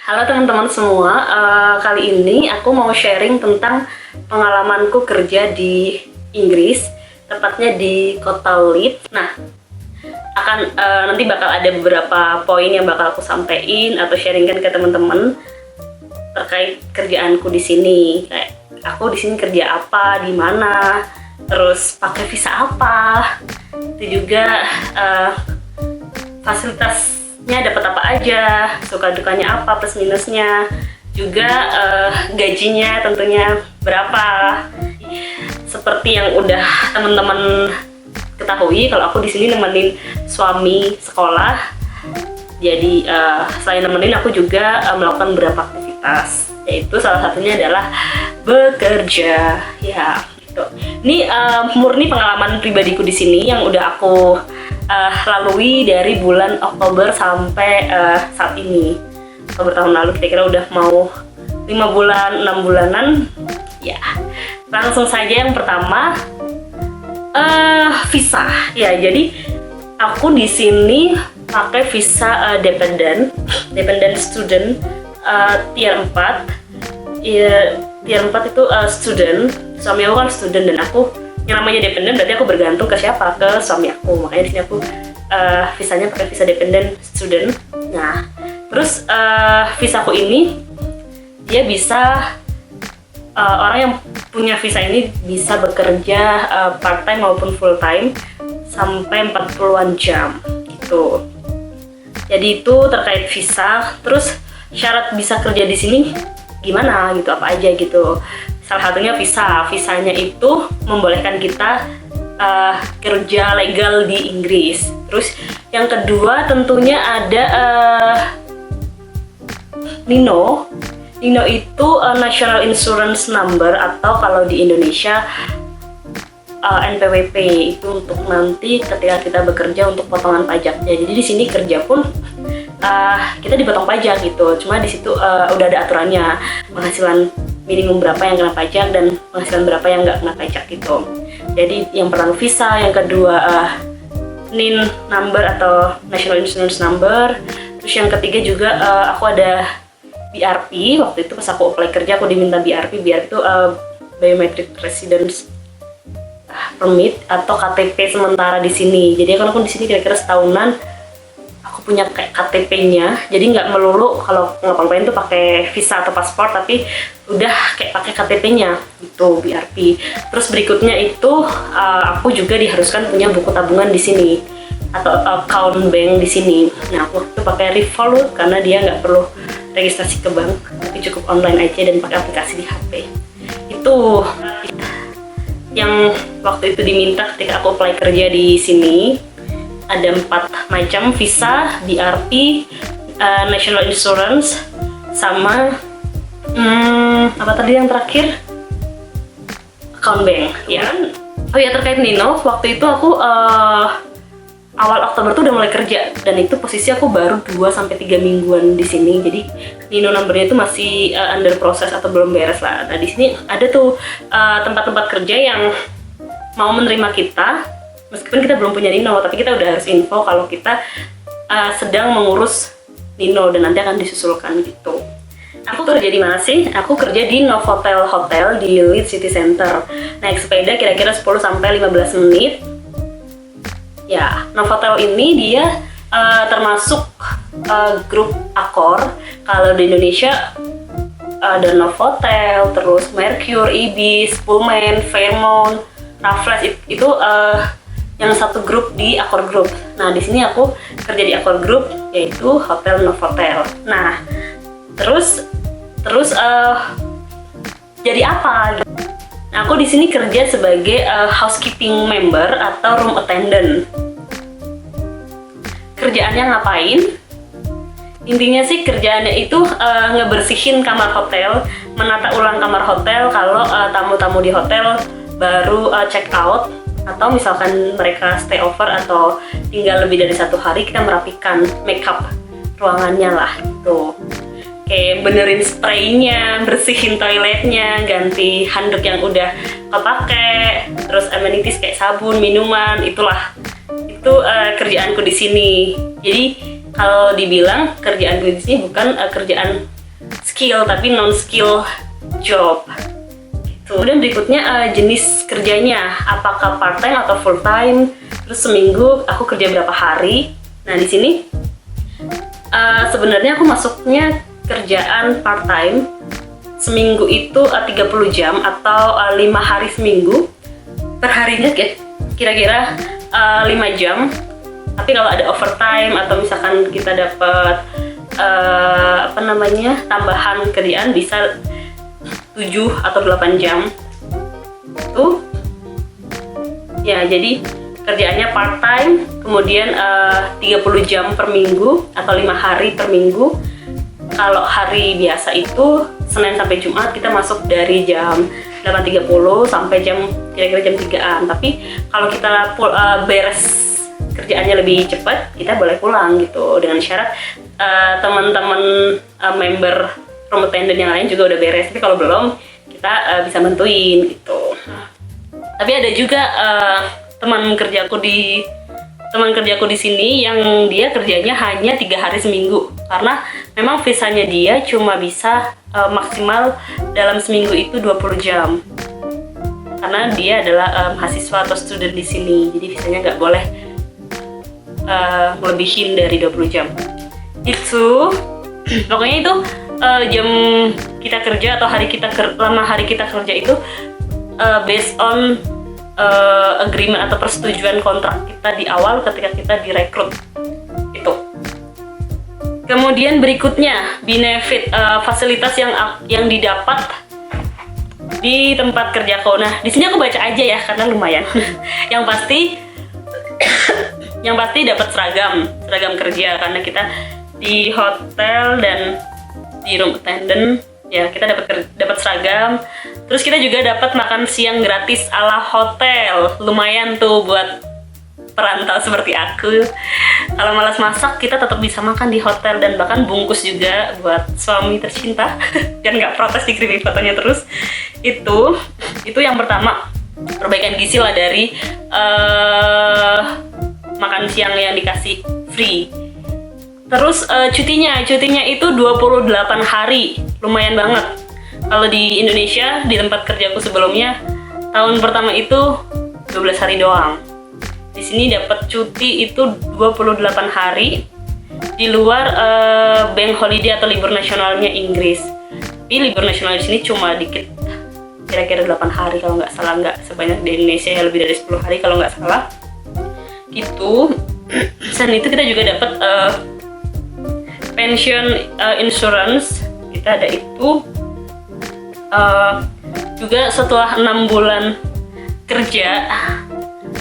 Halo teman-teman semua, kali ini aku mau sharing tentang pengalamanku kerja di Inggris, tepatnya di kota Leeds. Nah, nanti bakal ada beberapa poin yang bakal aku sampaikan atau sharingkan ke teman-teman terkait kerjaanku di sini. Kayak aku di sini kerja apa, di mana, terus pakai visa apa, itu juga fasilitasnya dapat apa aja, suka dukanya apa, plus minusnya, juga gajinya tentunya berapa. Seperti yang udah teman-teman ketahui, kalau aku di sini nemenin suami sekolah, jadi selain nemenin aku juga melakukan beberapa aktivitas, yaitu salah satunya adalah bekerja. Ya, gitu. Ini murni pengalaman pribadiku di sini yang udah aku lalui dari bulan Oktober sampai saat ini. Oktober tahun lalu, kira-kira udah mau 5 bulan, 6 bulanan. Ya, langsung saja yang pertama, visa. Ya, jadi aku di sini pakai visa dependent student tier 4. Ya, tier 4 itu student. Suami aku kan student dan aku yang namanya dependent, berarti aku bergantung ke siapa? Ke suami aku. Makanya di sini aku visanya pakai visa dependent student. Nah, terus visaku ini dia bisa orang yang punya visa ini bisa bekerja part time maupun full time sampai 40-an jam gitu. Jadi itu terkait visa. Terus syarat bisa kerja di sini gimana gitu, apa aja gitu. Salah satunya visanya itu membolehkan kita kerja legal di Inggris. Terus yang kedua tentunya ada NINO itu National Insurance Number, atau kalau di Indonesia NPWP, itu untuk nanti ketika kita bekerja untuk potongan pajaknya. Jadi di sini kerja pun kita dipotong pajak gitu. Cuma di situ udah ada aturannya, penghasilan minimum berapa yang kena pajak dan penghasilan berapa yang nggak kena pajak gitu. Jadi yang pertama visa, yang kedua NIN number atau National Insurance Number. Terus yang ketiga juga aku ada BRP. Waktu itu pas aku apply kerja aku diminta BRP. BRP itu Biometric Residence Permit atau KTP sementara di sini. Jadi kan aku di sini kira-kira setahunan aku punya kayak KTP-nya, jadi nggak melulu kalau ngapa-ngapain tuh pakai visa atau paspor, tapi udah kayak pakai KTP-nya gitu, BRP. Terus berikutnya itu aku juga diharuskan punya buku tabungan di sini atau account bank di sini. Nah, aku tuh pakai Revolut karena dia nggak perlu registrasi ke bank, tapi cukup online aja dan pakai aplikasi di HP. Itu yang waktu itu diminta ketika aku apply kerja di sini. Ada 4 macam visa, BRP, National Insurance, sama apa tadi yang terakhir? Account bank, ya. Oh ya, terkait NINO, waktu itu aku awal Oktober tuh udah mulai kerja, dan itu posisi aku baru 2-3 mingguan di sini. Jadi NINO numbernya itu masih under proses atau belum beres lah. Nah, di sini ada tuh tempat-tempat kerja yang mau menerima kita meskipun kita belum punya NINO, tapi kita udah harus info kalau kita sedang mengurus NINO dan nanti akan disusulkan gitu. Aku kerja di mana sih? Aku kerja di Novotel Hotel di Leeds City Center. Naik sepeda kira-kira 10-15 menit. Ya, Novotel ini dia termasuk grup Accor. Kalau di Indonesia ada Novotel, terus Mercure, Ibis, Pullman, Fairmont, Raffles, itu yang satu grup di Accor Group. Nah, di sini aku kerja di Accor Group, yaitu Hotel Novotel. Nah, terus jadi apa? Nah, aku di sini kerja sebagai housekeeping member atau room attendant. Kerjaannya ngapain? Intinya sih kerjaannya itu ngebersihin kamar hotel, menata ulang kamar hotel kalau tamu-tamu di hotel baru check out, atau misalkan mereka stay over atau tinggal lebih dari 1 hari, kita merapikan makeup ruangannya lah gitu. Kayak benerin spraynya, bersihin toiletnya, ganti handuk yang udah kepake, terus amenities kayak sabun, minuman, itulah. Itu kerjaanku di sini. Jadi kalau dibilang kerjaan gue di sini bukan kerjaan skill tapi non skill job. Kemudian berikutnya jenis kerjanya, apakah part time atau full time, terus seminggu aku kerja berapa hari. Nah di sini sebenarnya aku masuknya kerjaan part time, seminggu itu 30 jam atau 5 hari seminggu, perharinya kira-kira 5 jam. Tapi kalau ada overtime atau misalkan kita dapat tambahan kerjaan bisa 7 atau 8 jam tuh ya. Jadi kerjaannya part time, kemudian 30 jam per minggu atau 5 hari per minggu. Kalau hari biasa itu Senin sampai Jumat kita masuk dari jam 8.30 sampai kira-kira jam 3-an. Tapi kalau kita beres kerjaannya lebih cepat, kita boleh pulang gitu, dengan syarat teman-teman member room attendant yang lain juga udah beres. Tapi kalau belum, kita bisa bantuin gitu. Tapi ada juga teman kerjaku di sini yang dia kerjanya hanya 3 hari seminggu, karena memang visanya dia cuma bisa maksimal dalam seminggu itu 20 jam. Karena dia adalah mahasiswa atau student di sini, jadi visanya nggak boleh melebihin dari 20 jam. Itu pokoknya itu jam kita kerja atau lama hari kita kerja itu based on agreement atau persetujuan kontrak kita di awal ketika kita direkrut itu. Kemudian berikutnya benefit, fasilitas yang didapat di tempat kerjaku. Nah di sini aku baca aja ya karena lumayan. yang pasti dapat seragam kerja, karena kita di hotel dan di room attendant ya, kita dapat seragam. Terus kita juga dapat makan siang gratis ala hotel. Lumayan tuh buat perantau seperti aku. Kalau malas masak, kita tetap bisa makan di hotel, dan bahkan bungkus juga buat suami tercinta dan nggak protes dikirimin fotonya terus. Itu yang pertama, perbaikan gizi lah dari makan siang yang dikasih free. Terus cutinya itu 28 hari, lumayan banget. Kalau di Indonesia, di tempat kerjaku sebelumnya, tahun pertama itu 12 hari doang. Di sini dapat cuti itu 28 hari, di luar bank holiday atau libur nasionalnya Inggris. Tapi libur nasional di sini cuma dikit, kira-kira 8 hari kalau nggak salah, nggak sebanyak di Indonesia ya, lebih dari 10 hari kalau nggak salah. Gitu. Selain itu kita juga dapat pension insurance, kita ada itu. Juga setelah 6 bulan kerja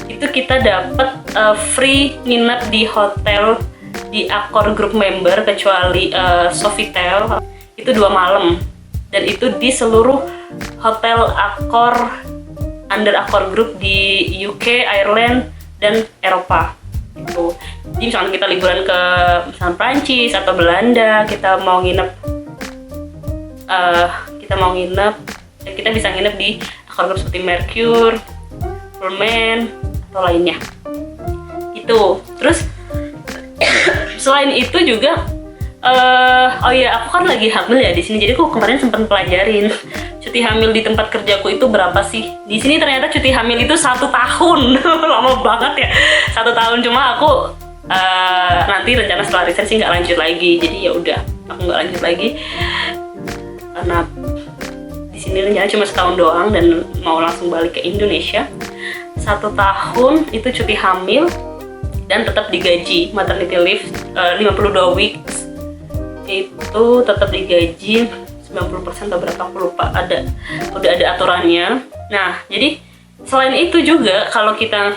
itu kita dapat free nginep di hotel di Accor Group member, kecuali Sofitel itu 2 malam, dan itu di seluruh hotel Accor under Accor Group di UK, Ireland, dan Eropa gitu. Jadi misalkan kita liburan ke misalkan Prancis atau Belanda, kita mau nginep kita bisa nginep di Accor Group seperti Mercure, Pullman atau lainnya itu. Terus selain itu juga aku kan lagi hamil ya di sini, jadi aku kemarin sempat pelajarin cuti hamil di tempat kerjaku itu berapa sih. Di sini ternyata cuti hamil itu 1 tahun. Lama banget ya, 1 tahun. Cuma aku nanti rencana setelah resign sih nggak lanjut lagi, jadi ya udah aku nggak lanjut lagi karena di sini rencana cuma setahun doang dan mau langsung balik ke Indonesia. 1 tahun itu cuti hamil dan tetap digaji. Maternity leave 52 weeks itu tetap digaji 90% atau berapa aku lupa, udah ada aturannya. Nah jadi selain itu juga kalau kita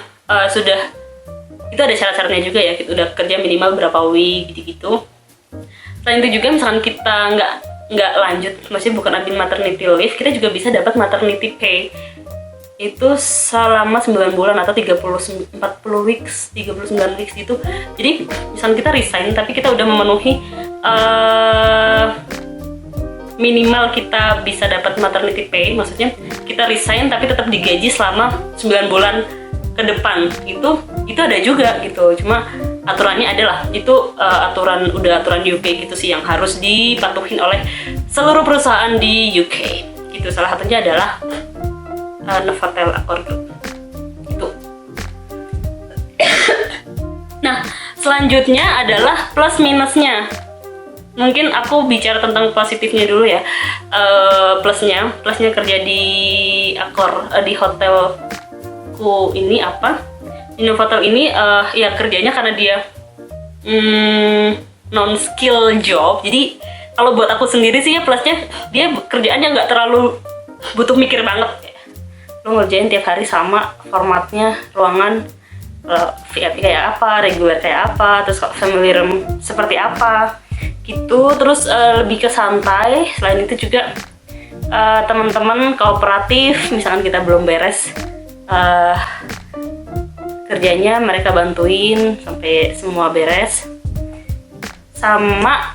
itu ada syarat-syaratnya juga ya, kita udah kerja minimal berapa week gitu-gitu. Selain itu juga misalkan kita nggak lanjut, maksudnya bukan ambil maternity leave, kita juga bisa dapat maternity pay itu selama 9 bulan atau 39 weeks gitu. Jadi misalkan kita resign tapi kita udah memenuhi minimal kita bisa dapat maternity pay, maksudnya kita resign tapi tetap digaji selama 9 bulan ke depan, itu ada juga gitu. Cuma aturannya adalah itu aturan UK gitu sih yang harus dipatuhin oleh seluruh perusahaan di UK gitu. Salah satunya adalah Novotel Accor Group itu. Nah, selanjutnya adalah plus minusnya. Mungkin aku bicara tentang positifnya dulu ya. Plusnya kerja di Accor, di hotelku ini apa? Di Novotel ini ya kerjanya karena dia non skill job. Jadi kalau buat aku sendiri sih ya plusnya dia kerjaannya nggak terlalu butuh mikir banget. Lo ngerjain tiap hari sama formatnya, ruangan VIP kayak apa, reguler kayak apa, terus family room seperti apa gitu. Terus lebih ke santai. Selain itu juga teman-teman kooperatif, misalkan kita belum beres kerjanya, mereka bantuin sampai semua beres. Sama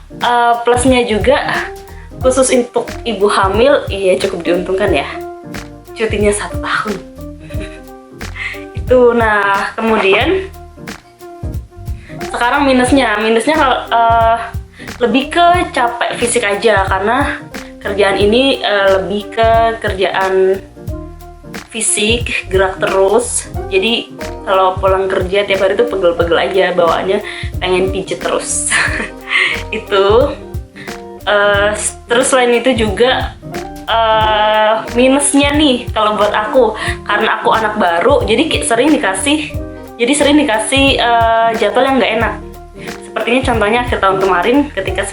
plusnya juga khusus untuk ibu hamil, iya cukup diuntungkan ya, cutinya 1 tahun. Itu. Nah, kemudian sekarang minusnya lebih ke capek fisik aja, karena kerjaan ini lebih ke kerjaan fisik, gerak terus. Jadi kalau pulang kerja tiap hari tuh pegel-pegel aja bawaannya, pengen pijet terus. Itu. Terus selain itu juga minusnya nih kalau buat aku, karena aku anak baru, jadi sering dikasih jadwal yang nggak enak. Sepertinya contohnya akhir tahun kemarin ketika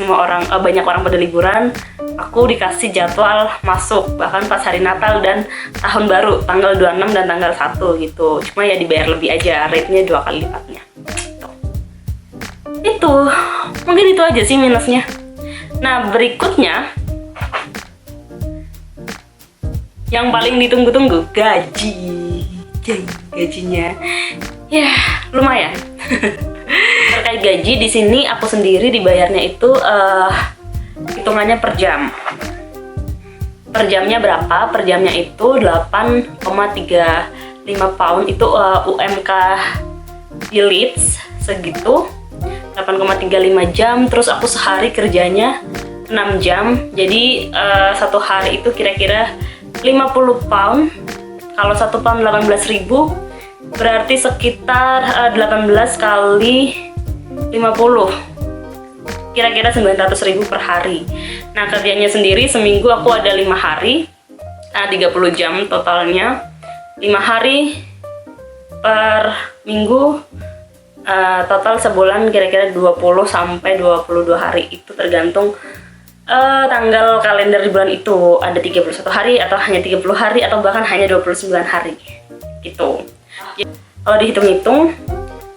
banyak orang pada liburan, aku dikasih jadwal masuk bahkan pas hari Natal dan Tahun Baru tanggal 26 dan tanggal 1 gitu. Cuma ya dibayar lebih aja, rate-nya 2 kali lipatnya. Itu mungkin itu aja sih minusnya. Nah, berikutnya yang paling ditunggu-tunggu, gajinya ya lumayan. Terkait gaji di sini aku sendiri dibayarnya itu hitungannya per jam. Per jamnya berapa? Per jamnya itu 8,35 pound, itu UMK di Leeds segitu, 8,35 jam. Terus aku sehari kerjanya 6 jam, jadi satu hari itu kira-kira 50 pound. Kalau 1 pound 18.000, berarti sekitar 18 kali 50, kira-kira 900.000 per hari. Nah, kerjanya sendiri seminggu aku ada 5 hari, 30 jam totalnya. 5 hari per minggu, total sebulan kira-kira 20 sampai 22 hari. Itu tergantung tanggal kalender di bulan itu, ada 31 hari atau hanya 30 hari atau bahkan hanya 29 hari gitu. Kalau dihitung-hitung,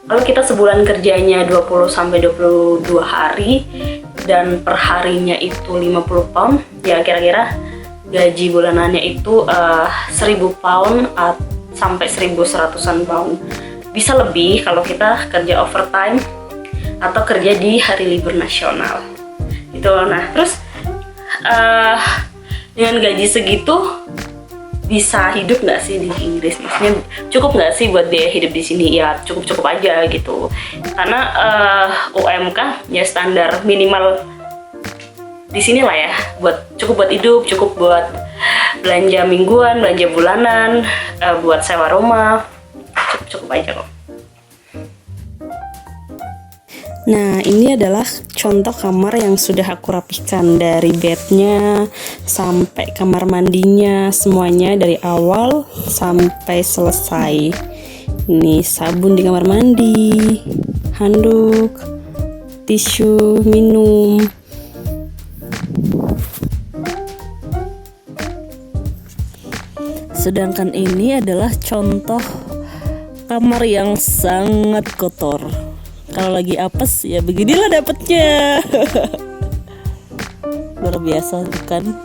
kalau kita sebulan kerjanya 20 sampai 22 hari dan per harinya itu 50 pound, ya kira-kira gaji bulanannya itu 1000 pound sampai 1100-an pound. Bisa lebih kalau kita kerja overtime atau kerja di hari libur nasional gitu. Nah, terus dengan gaji segitu bisa hidup nggak sih di Inggris? Maksudnya cukup nggak sih buat biaya hidup di sini? Ya cukup aja gitu. Karena UMK ya standar minimal di sini lah ya, cukup buat hidup, cukup buat belanja mingguan, belanja bulanan, buat sewa rumah, cukup aja kok. Nah, ini adalah contoh kamar yang sudah aku rapihkan, dari bednya sampai kamar mandinya, semuanya dari awal sampai selesai. Ini sabun di kamar mandi, handuk, tisu minum. Sedangkan ini adalah contoh kamar yang sangat kotor. Kalau lagi apes ya beginilah dapetnya. Luar biasa bukan?